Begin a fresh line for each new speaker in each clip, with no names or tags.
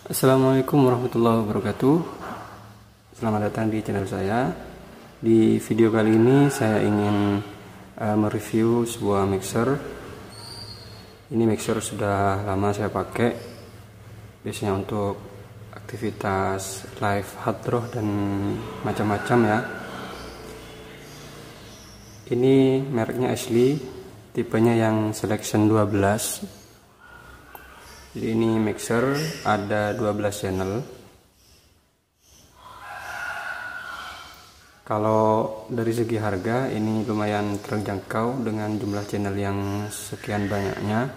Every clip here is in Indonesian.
Assalamualaikum warahmatullahi wabarakatuh. Selamat datang di channel saya. Di video kali ini saya ingin mereview sebuah mixer. Ini mixer sudah lama saya pakai, biasanya untuk aktivitas live hard draw dan macam-macam ya. Ini mereknya Ashley, tipenya yang selection 12. Jadi ini mixer ada 12 channel. Kalau dari segi harga ini lumayan terjangkau dengan jumlah channel yang sekian banyaknya.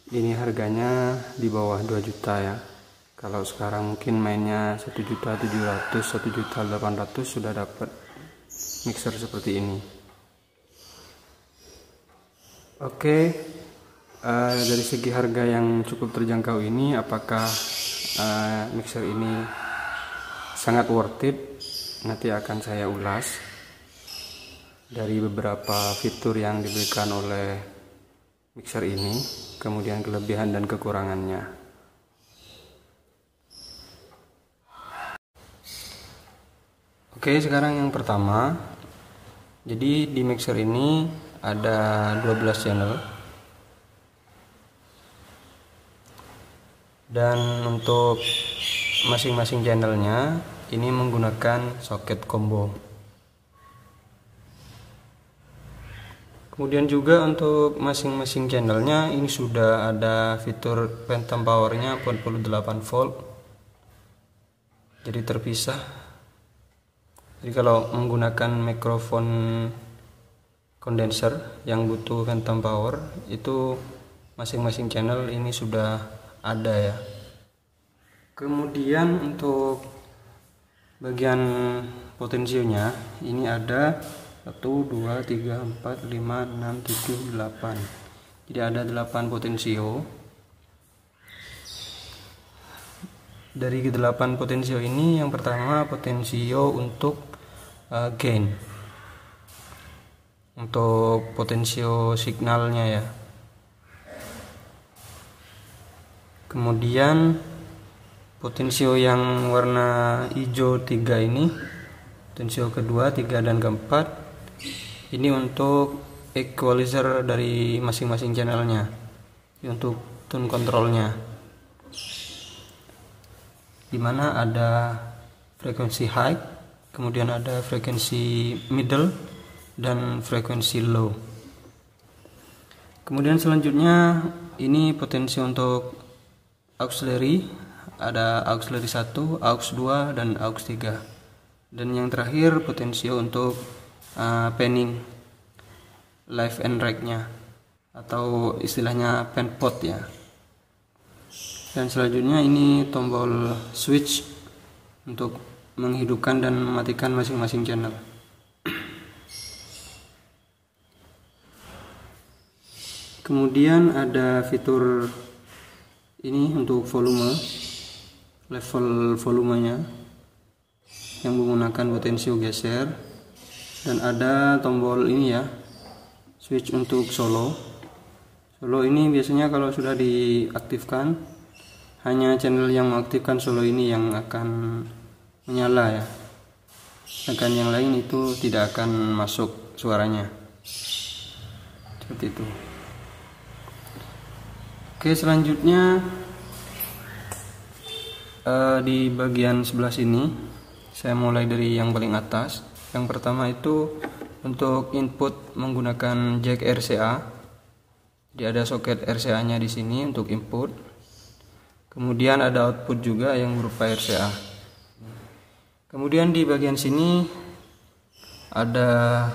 Ini harganya di bawah 2 juta ya. Kalau sekarang mungkin mainnya 1.700.000, 1.800.000 sudah dapat mixer seperti ini. Oke. Dari segi harga yang cukup terjangkau ini, apakah mixer ini sangat worth it? Nanti akan saya ulas dari beberapa fitur yang diberikan oleh mixer ini, kemudian kelebihan dan kekurangannya. Oke, sekarang yang pertama, jadi di mixer ini ada 12 channel. Dan untuk masing-masing channelnya ini menggunakan soket combo. Kemudian juga untuk masing-masing channelnya ini sudah ada fitur phantom powernya 48 volt, jadi terpisah. Jadi kalau menggunakan mikrofon kondenser yang butuh phantom power, itu masing-masing channel ini sudah ada ya. Kemudian untuk bagian potensionya ini ada 1, 2, 3, 4, 5, 6, 7, 8. Jadi ada 8 potensio. Dari 8 potensio ini, yang pertama potensio untuk gain, untuk potensio signalnya ya. Kemudian potensio yang warna hijau 3 ini, potensio kedua, 3 dan keempat, ini untuk equalizer dari masing-masing channelnya, untuk tone controlnya, dimana ada frekuensi high, kemudian ada frekuensi middle dan frekuensi low. Kemudian selanjutnya ini potensi untuk auxiliary, ada auxiliary 1, aux 2 dan aux 3. Dan yang terakhir potensio untuk panning left and right nya, atau istilahnya pan pot ya. Dan selanjutnya ini tombol switch untuk menghidupkan dan mematikan masing-masing channel. Kemudian ada fitur ini untuk volume, level volumenya yang menggunakan potensio geser, dan ada tombol ini ya, switch untuk solo. Solo ini biasanya kalau sudah diaktifkan, hanya channel yang mengaktifkan solo ini yang akan menyala ya, sedangkan yang lain itu tidak akan masuk suaranya, seperti itu. Oke, selanjutnya di bagian sebelah sini saya mulai dari yang paling atas. Yang pertama itu untuk input menggunakan jack RCA. Jadi ada soket RCA nya di sini untuk input. Kemudian ada output juga yang berupa RCA. Kemudian di bagian sini ada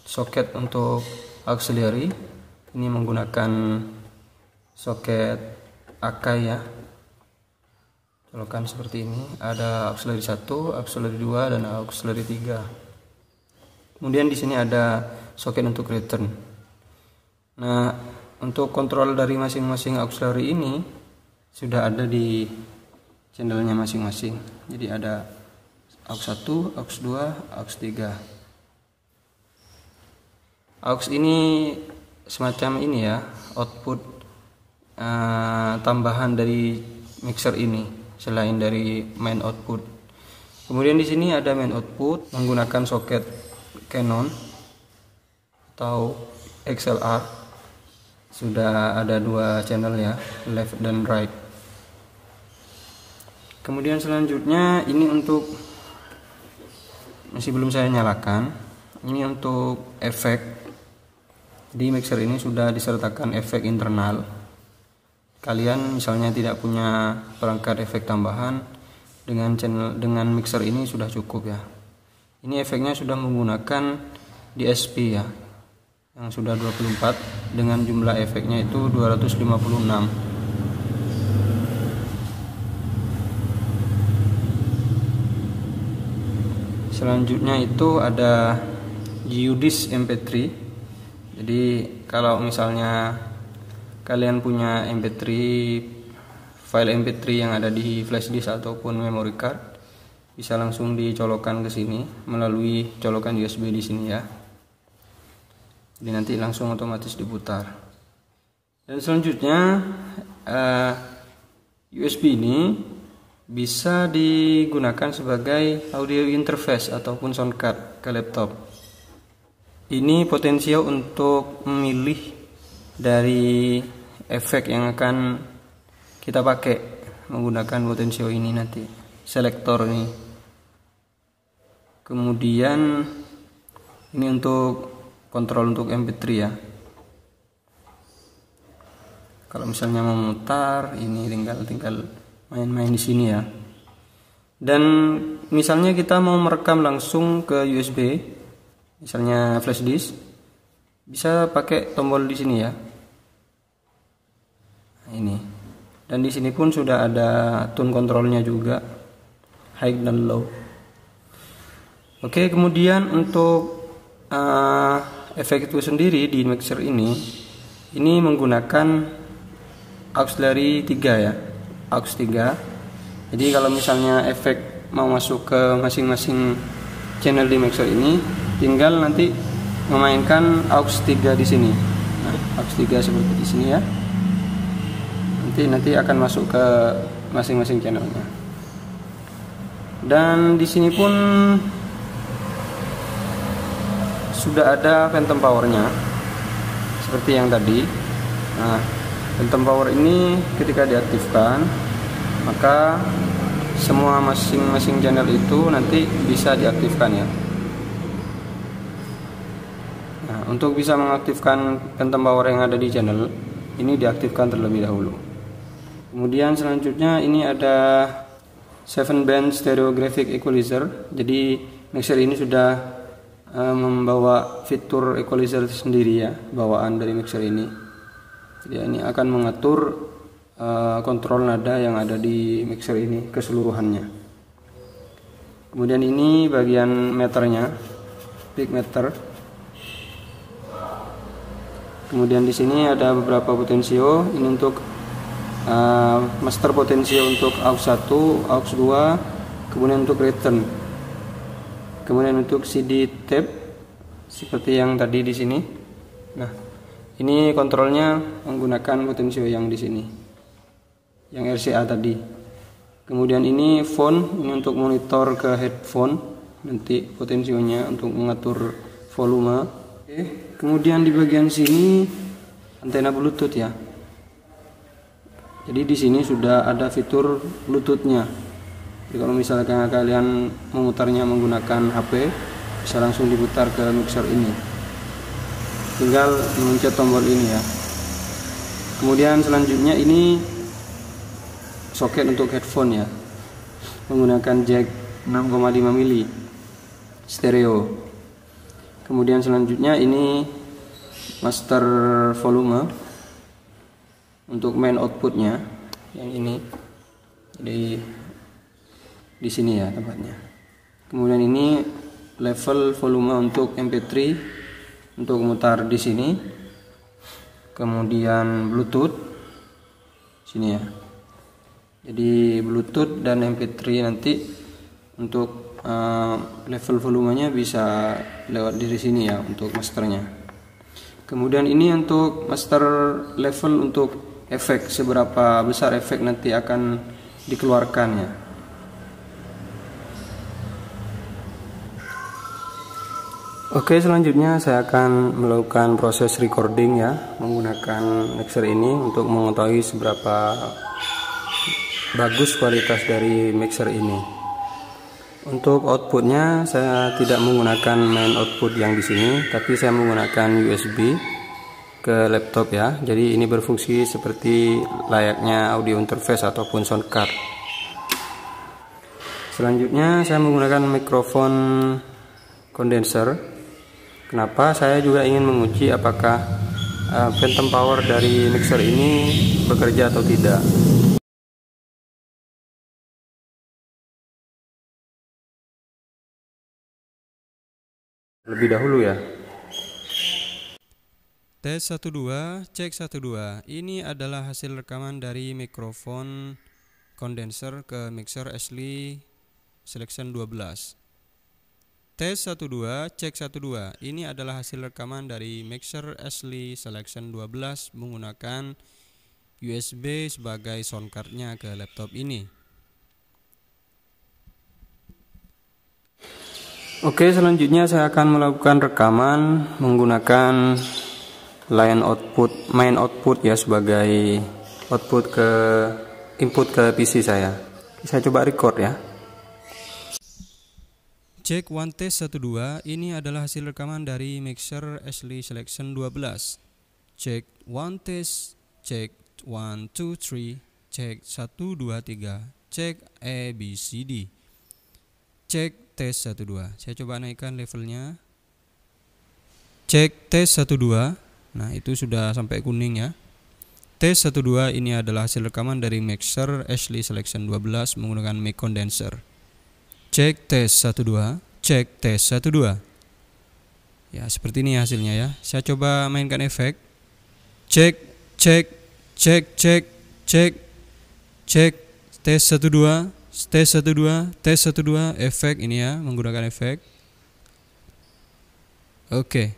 soket untuk auxiliary. Ini menggunakan soket Akai ya, colokan seperti ini. Ada auxiliary 1, auxiliary 2 dan auxiliary 3. Kemudian di sini ada soket untuk return. Nah, untuk kontrol dari masing-masing auxiliary ini sudah ada di channelnya masing-masing. Jadi ada aux 1, aux 2, aux 3. Aux ini semacam ini ya, output tambahan dari mixer ini selain dari main output. Kemudian di sini ada main output menggunakan soket Canon atau XLR. Sudah ada dua channel ya, left dan right. Kemudian selanjutnya ini untuk, masih belum saya nyalakan, ini untuk efek. Di mixer ini sudah disertakan efek internal. Kalian misalnya tidak punya perangkat efek tambahan, dengan mixer ini sudah cukup ya. Ini efeknya sudah menggunakan DSP ya, yang sudah 24 dengan jumlah efeknya itu 256. Selanjutnya itu ada Geodis MP3. Jadi kalau misalnya kalian punya MP3, file MP3 yang ada di flash disk ataupun memory card, bisa langsung dicolokkan ke sini melalui colokan USB di sini ya. Jadi nanti langsung otomatis diputar. Dan selanjutnya USB ini bisa digunakan sebagai audio interface ataupun sound card ke laptop. Ini potensial untuk memilih dari efek yang akan kita pakai menggunakan potensio ini nanti, selektor ini. Kemudian ini untuk kontrol untuk MP3 ya. Kalau misalnya mau memutar, ini tinggal main-main di sini ya. Dan misalnya kita mau merekam langsung ke USB, misalnya flash disk, bisa pakai tombol di sini ya. Nah, ini. Dan di sini pun sudah ada tone controlnya juga, high dan low. Oke, kemudian untuk efek itu sendiri di mixer ini menggunakan auxiliary 3 ya. AUX 3. Jadi kalau misalnya efek mau masuk ke masing-masing channel di mixer ini, tinggal nanti memainkan AUX 3 di sini. Nah, AUX 3 seperti di sini ya. Nanti akan masuk ke masing-masing channelnya. Dan di sini pun sudah ada phantom powernya seperti yang tadi. Nah, phantom power ini ketika diaktifkan, maka semua masing-masing channel itu nanti bisa diaktifkan ya. Nah, untuk bisa mengaktifkan phantom power yang ada di channel ini, diaktifkan terlebih dahulu. Kemudian selanjutnya ini ada 7 band stereo graphic equalizer. Jadi mixer ini sudah membawa fitur equalizer sendiri ya, bawaan dari mixer ini. Jadi ini akan mengatur kontrol nada yang ada di mixer ini keseluruhannya. Kemudian ini bagian meternya, peak meter. Kemudian di sini ada beberapa potensio. Ini untuk master potensio untuk AUX 1, AUX 2, kemudian untuk return. Kemudian untuk CD tape seperti yang tadi di sini. Nah, ini kontrolnya menggunakan potensio yang di sini, yang RCA tadi. Kemudian ini phone, ini untuk monitor ke headphone, nanti potensionya untuk mengatur volume. Oke. Kemudian di bagian sini antena Bluetooth ya. Jadi di sini sudah ada fitur Bluetoothnya. Jadi kalau misalkan kalian memutarnya menggunakan HP, bisa langsung diputar ke mixer ini. Tinggal mencet tombol ini ya. Kemudian selanjutnya ini soket untuk headphone ya, menggunakan jack 6,5 mili stereo. Kemudian selanjutnya ini master volume untuk main outputnya yang ini. Jadi di sini ya tempatnya. Kemudian ini level volume untuk MP3 untuk memutar di sini. Kemudian Bluetooth sini ya. Jadi Bluetooth dan MP3 nanti untuk level volumenya bisa lewat dari sini ya untuk masternya. Kemudian ini untuk master level untuk efek, seberapa besar efek nanti akan dikeluarkannya. Oke, selanjutnya saya akan melakukan proses recording ya, menggunakan mixer ini untuk mengetahui seberapa bagus kualitas dari mixer ini. Untuk outputnya saya tidak menggunakan main output yang di sini, tapi saya menggunakan USB ke laptop ya. Jadi ini berfungsi seperti layaknya audio interface ataupun sound card. Selanjutnya saya menggunakan mikrofon condenser. Kenapa? Saya juga ingin menguji apakah phantom power dari mixer ini bekerja atau tidak. Lebih dahulu ya. Tes 12, cek 12. Ini adalah hasil rekaman dari mikrofon condenser ke mixer Ashley Selection 12. Tes 12, cek 12. Ini adalah hasil rekaman dari mixer Ashley Selection 12 menggunakan USB sebagai sound cardnya ke laptop ini. Oke, selanjutnya saya akan melakukan rekaman menggunakan main output ya, sebagai output ke input ke PC saya. Saya coba record ya. Cek 1 tes 12. Ini adalah hasil rekaman dari mixer Ashley Selection 12. Cek 1 tes, cek 1 2 3, cek 1 2 3, cek ABCD. Cek tes 12. Saya coba naikkan levelnya. Cek tes 12. Nah, itu sudah sampai kuning ya. Tes 12 ini adalah hasil rekaman dari mixer Ashley Selection 12 menggunakan mic condenser. Cek tes 12. Cek tes 12. Ya, seperti ini hasilnya ya. Saya coba mainkan efek. Cek cek cek cek cek cek tes 12. Tes 12, tes 12, efek ini ya, menggunakan efek. Oke,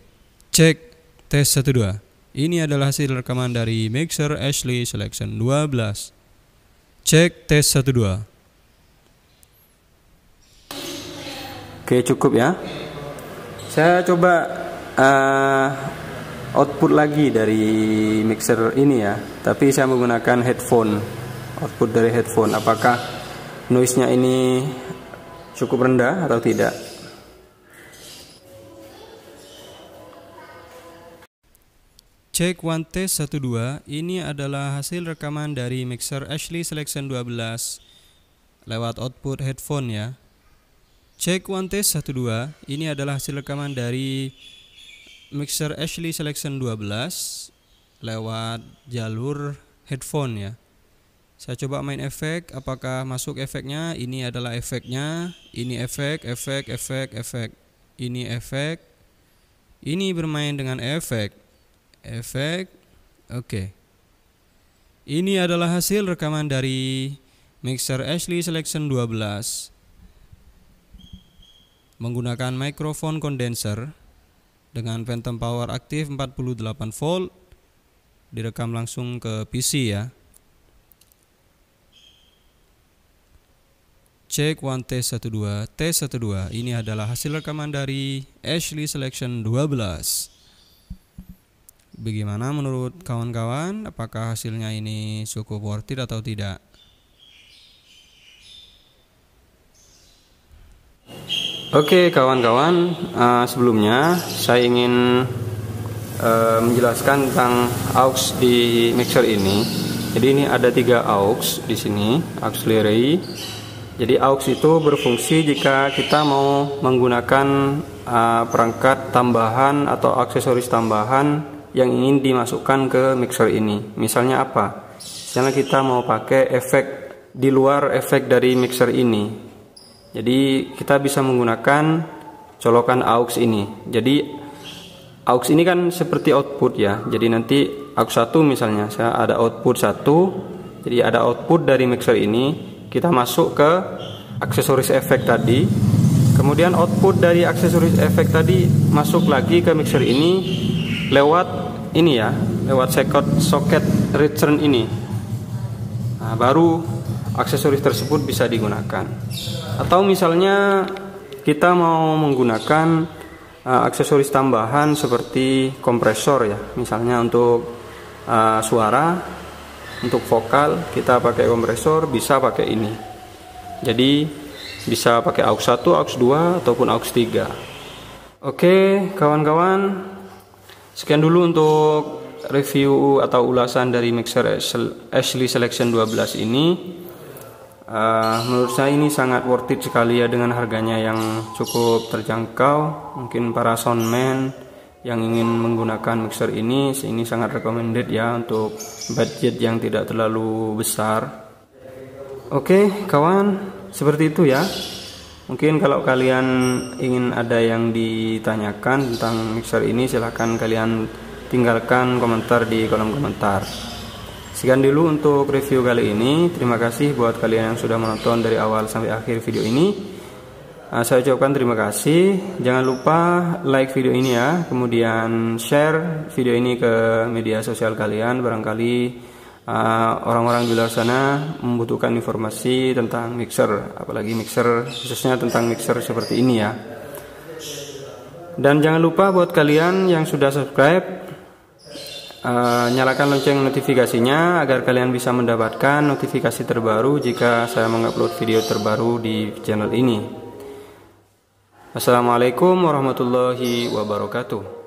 cek tes 12. Ini adalah hasil rekaman dari mixer Ashley Selection 12. Cek tes 12. Oke, cukup ya. Saya coba output lagi dari mixer ini ya, tapi saya menggunakan headphone. Output dari headphone, apakah noise-nya ini cukup rendah atau tidak? Cek 1 tes 12. Ini adalah hasil rekaman dari mixer Ashley Selection 12 lewat output headphone ya. Cek 1 tes 12. Ini adalah hasil rekaman dari mixer Ashley Selection 12 lewat jalur headphone ya. Saya coba main efek, apakah masuk efeknya? Ini adalah efeknya. Ini efek, efek, efek, efek. Ini efek. Ini bermain dengan efek. Efek. Oke. Ini adalah hasil rekaman dari mixer Ashley Selection 12 menggunakan mikrofon condenser dengan phantom power aktif 48 volt. Direkam langsung ke PC ya. Cek 1 tes 12, tes 12. Ini adalah hasil rekaman dari Ashley Selection 12. Bagaimana menurut kawan-kawan? Apakah hasilnya ini cukup worth it atau tidak? Oke kawan-kawan, sebelumnya saya ingin menjelaskan tentang aux di mixer ini. Jadi ini ada 3 aux di sini, auxiliary. Jadi aux itu berfungsi jika kita mau menggunakan perangkat tambahan atau aksesoris tambahan yang ingin dimasukkan ke mixer ini. Misalnya apa? Misalnya kita mau pakai efek di luar efek dari mixer ini. Jadi kita bisa menggunakan colokan aux ini. Jadi aux ini kan seperti output ya. Jadi nanti aux 1 misalnya, saya ada output 1. Jadi ada output dari mixer ini. Kita masuk ke aksesoris efek tadi, kemudian output dari aksesoris efek tadi masuk lagi ke mixer ini lewat ini ya, lewat soket return ini. Nah, baru aksesoris tersebut bisa digunakan. Atau misalnya kita mau menggunakan aksesoris tambahan seperti kompresor ya, misalnya untuk suara, untuk vokal kita pakai kompresor, bisa pakai ini. Jadi bisa pakai aux 1, aux 2 ataupun aux 3. Oke kawan-kawan, sekian dulu untuk review atau ulasan dari mixer Ashley Selection 12 ini. Menurut saya ini sangat worth it sekali ya, dengan harganya yang cukup terjangkau. Mungkin para soundman yang ingin menggunakan mixer ini sangat recommended ya, untuk budget yang tidak terlalu besar. Oke kawan, seperti itu ya. Mungkin kalau kalian ingin ada yang ditanyakan tentang mixer ini, silahkan kalian tinggalkan komentar di kolom komentar. Sekian dulu untuk review kali ini. Terima kasih buat kalian yang sudah menonton dari awal sampai akhir video ini. Saya ucapkan terima kasih. Jangan lupa like video ini ya, kemudian share video ini ke media sosial kalian. Barangkali orang-orang di luar sana membutuhkan informasi tentang mixer, apalagi mixer, khususnya tentang mixer seperti ini ya. Dan jangan lupa buat kalian yang sudah subscribe, nyalakan lonceng notifikasinya agar kalian bisa mendapatkan notifikasi terbaru jika saya mengupload video terbaru di channel ini. Assalamualaikum warahmatullahi wabarakatuh.